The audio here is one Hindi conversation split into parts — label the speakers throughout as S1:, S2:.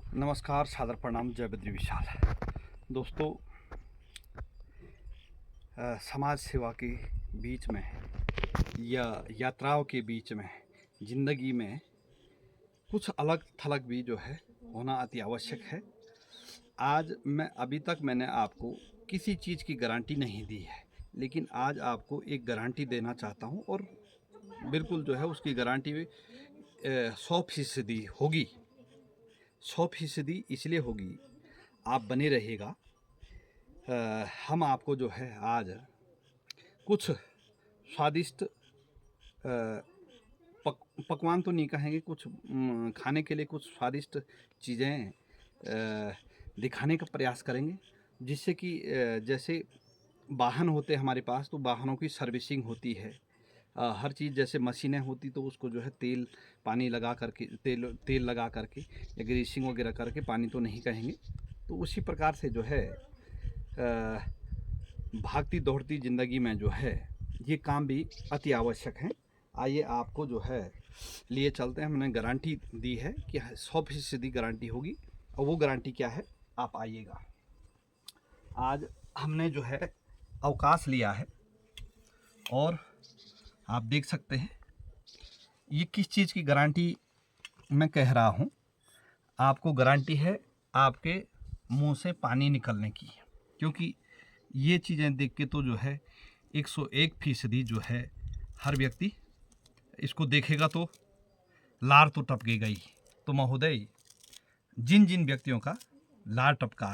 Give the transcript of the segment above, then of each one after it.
S1: नमस्कार, सादर प्रणाम, जय बद्री विशाल। दोस्तों, समाज सेवा के बीच में या यात्राओं के बीच में ज़िंदगी में कुछ अलग थलग भी जो है होना अति आवश्यक है। आज अभी तक मैंने आपको किसी चीज़ की गारंटी नहीं दी है, लेकिन आज आपको एक गारंटी देना चाहता हूँ और बिल्कुल जो है उसकी गारंटी 100% होगी। 100% इसलिए होगी, आप बने रहिएगा। हम आपको जो है आज कुछ स्वादिष्ट पकवान तो नहीं कहेंगे, कुछ खाने के लिए कुछ स्वादिष्ट चीज़ें दिखाने का प्रयास करेंगे, जिससे कि जैसे वाहन होते हैं हमारे पास, तो वाहनों की सर्विसिंग होती है। हर चीज़ जैसे मशीनें होती तो उसको जो है तेल पानी लगा करके तेल लगा करके या ग्रीसिंग वगैरह करके, पानी तो नहीं कहेंगे, तो उसी प्रकार से जो है भागती दौड़ती ज़िंदगी में जो है ये काम भी अति आवश्यक हैं। आइए आपको जो है लिए चलते हैं। हमने गारंटी दी है कि 100% गारंटी होगी, और वो गारंटी क्या है, आप आइएगा। आज हमने जो है अवकाश लिया है और आप देख सकते हैं ये किस चीज़ की गारंटी मैं कह रहा हूँ। आपको गारंटी है आपके मुंह से पानी निकलने की, क्योंकि ये चीज़ें देख के तो जो है 101% जो है हर व्यक्ति इसको देखेगा तो लार तो टपकेगा ही। तो महोदय, जिन जिन व्यक्तियों का लार टपका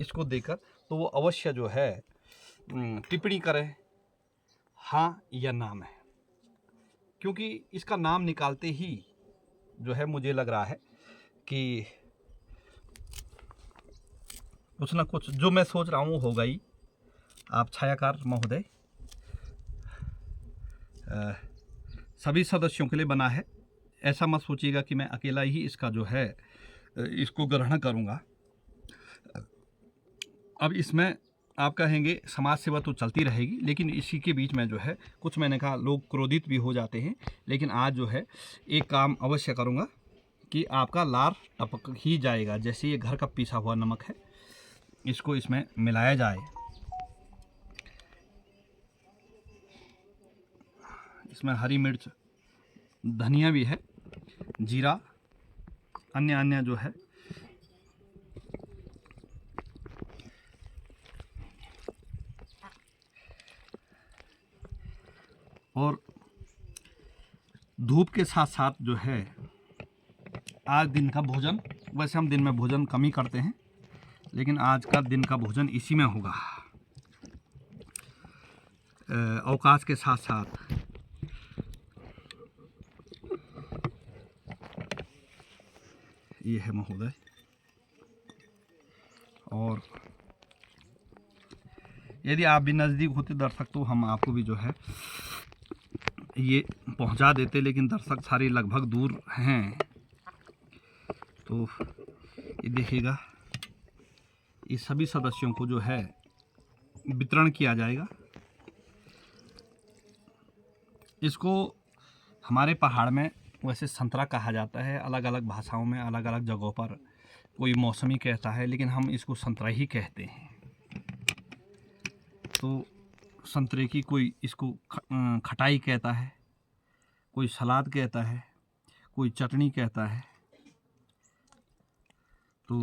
S1: इसको देखकर, तो वो अवश्य जो है टिप्पणी करें हाँ या ना में, क्योंकि इसका नाम निकालते ही जो है मुझे लग रहा है कि कुछ ना कुछ जो मैं सोच रहा हूँ वो होगा ही। आप छायाकार महोदय, सभी सदस्यों के लिए बना है, ऐसा मत सोचिएगा कि मैं अकेला ही इसका जो है इसको ग्रहण करूँगा। अब इसमें आप कहेंगे समाज सेवा तो चलती रहेगी, लेकिन इसी के बीच में जो है कुछ, मैंने कहा, लोग क्रोधित भी हो जाते हैं, लेकिन आज जो है एक काम अवश्य करूँगा कि आपका लार टपक ही जाएगा। जैसे ये घर का पीसा हुआ नमक है, इसको इसमें मिलाया जाए। इसमें हरी मिर्च, धनिया भी है, जीरा, अन्य जो है और धूप के साथ साथ जो है आज दिन का भोजन, वैसे हम दिन में भोजन कम ही करते हैं, लेकिन आज का दिन का भोजन इसी में होगा। अवकाश के साथ साथ ये है महोदय, और यदि आप भी नज़दीक होते दर्शक तो हम आपको भी जो है ये पहुंचा देते, लेकिन दर्शक सारे लगभग दूर हैं। तो ये देखिएगा, ये सभी सदस्यों को जो है वितरण किया जाएगा। इसको हमारे पहाड़ में वैसे संतरा कहा जाता है, अलग अलग भाषाओं में अलग अलग जगहों पर कोई मौसमी कहता है, लेकिन हम इसको संतरा ही कहते हैं। तो संतरे की कोई इसको खटाई कहता है, कोई सलाद कहता है, कोई चटनी कहता है। तो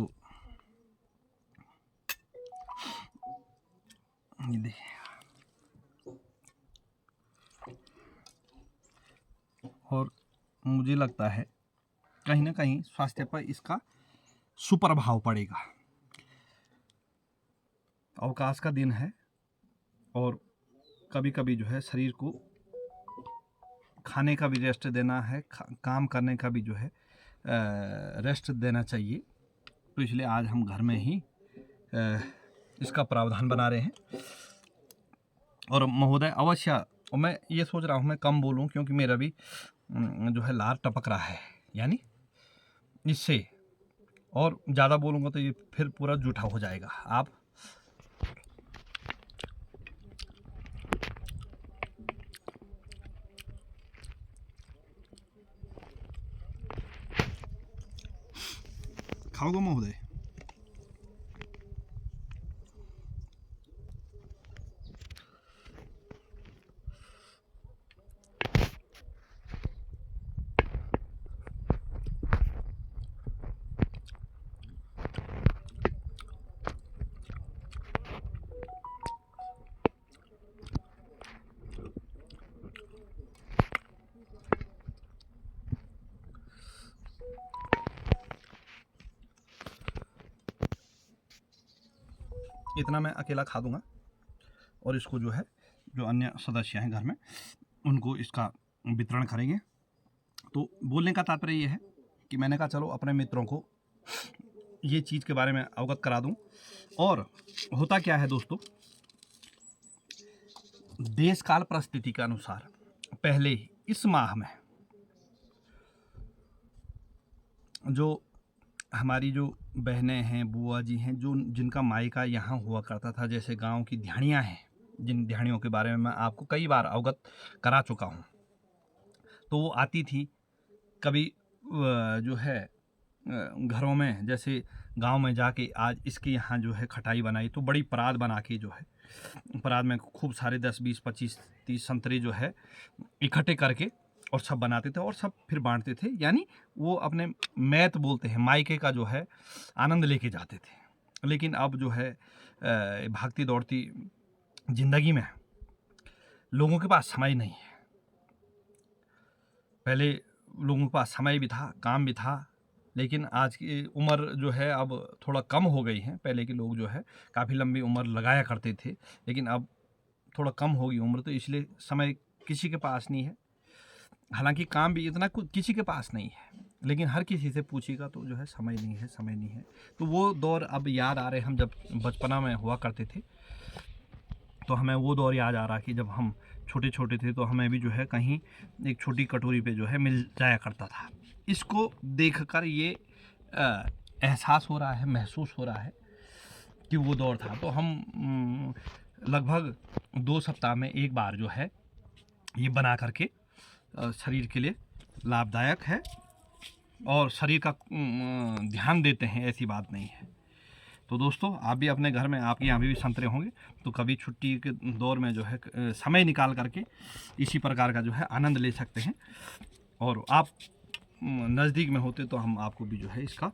S1: ये देखिए, और मुझे लगता है कहीं ना कहीं स्वास्थ्य पर इसका सुप्रभाव पड़ेगा। अवकाश का दिन है और कभी कभी जो है शरीर को खाने का भी रेस्ट देना है, काम करने का भी जो है रेस्ट देना चाहिए। तो इसलिए आज हम घर में ही इसका प्रावधान बना रहे हैं। और महोदय अवश्य, और मैं ये सोच रहा हूँ मैं कम बोलूँ, क्योंकि मेरा भी जो है लार टपक रहा है, यानी इससे, और ज़्यादा बोलूँगा तो ये फिर पूरा जूठा हो जाएगा। आप खाओगे महोदय? इतना मैं अकेला खा दूंगा और इसको जो है जो अन्य सदस्य हैं घर में उनको इसका वितरण करेंगे। तो बोलने का तात्पर्य ये है कि मैंने कहा चलो अपने मित्रों को ये चीज़ के बारे में अवगत करा दूं। और होता क्या है दोस्तों, देश काल परिस्थिति के अनुसार पहले ही इस माह में जो हमारी जो बहनें हैं, बुआ जी हैं, जो जिनका मायका यहाँ हुआ करता था, जैसे गांव की ध्यानियाँ हैं, जिन ध्यानियों के बारे में मैं आपको कई बार अवगत करा चुका हूँ, तो वो आती थी कभी जो है घरों में, जैसे गांव में जाके आज इसके यहाँ जो है खटाई बनाई तो बड़ी परात बना के जो है परात में खूब सारे 10, 20, 25, 30 संतरे जो है इकट्ठे करके और सब बनाते थे और सब फिर बांटते थे। यानी वो अपने मैत बोलते हैं मायके का जो है आनंद लेके जाते थे। लेकिन अब जो है भागती दौड़ती जिंदगी में लोगों के पास समय नहीं है। पहले लोगों के पास समय भी था, काम भी था, लेकिन आज की उम्र जो है अब थोड़ा कम हो गई है। पहले के लोग जो है काफ़ी लंबी उम्र लगाया करते थे, लेकिन अब थोड़ा कम हो गई उम्र, तो इसलिए समय किसी के पास नहीं है। हालांकि काम भी इतना कुछ किसी के पास नहीं है, लेकिन हर किसी से पूछेगा तो जो है समय नहीं है, समय नहीं है। तो वो दौर अब याद आ रहे, हम जब बचपना में हुआ करते थे तो हमें वो दौर याद आ रहा कि जब हम छोटे छोटे थे तो हमें भी जो है कहीं एक छोटी कटोरी पे जो है मिल जाया करता था। इसको देखकर ये एहसास हो रहा है, महसूस हो रहा है कि वो दौर था। तो हम लगभग 2 सप्ताह में एक बार जो है ये बना करके शरीर के लिए लाभदायक है और शरीर का ध्यान देते हैं, ऐसी बात नहीं है। तो दोस्तों आप भी अपने घर में, आपके यहाँ भी संतरे होंगे, तो कभी छुट्टी के दौर में जो है समय निकाल करके इसी प्रकार का जो है आनंद ले सकते हैं। और आप नज़दीक में होते तो हम आपको भी जो है इसका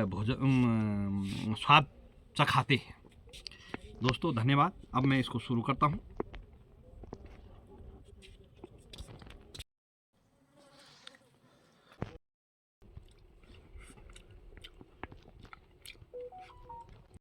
S1: भोजन स्वाद चखाते हैं। दोस्तों धन्यवाद। अब मैं इसको शुरू करता हूँ।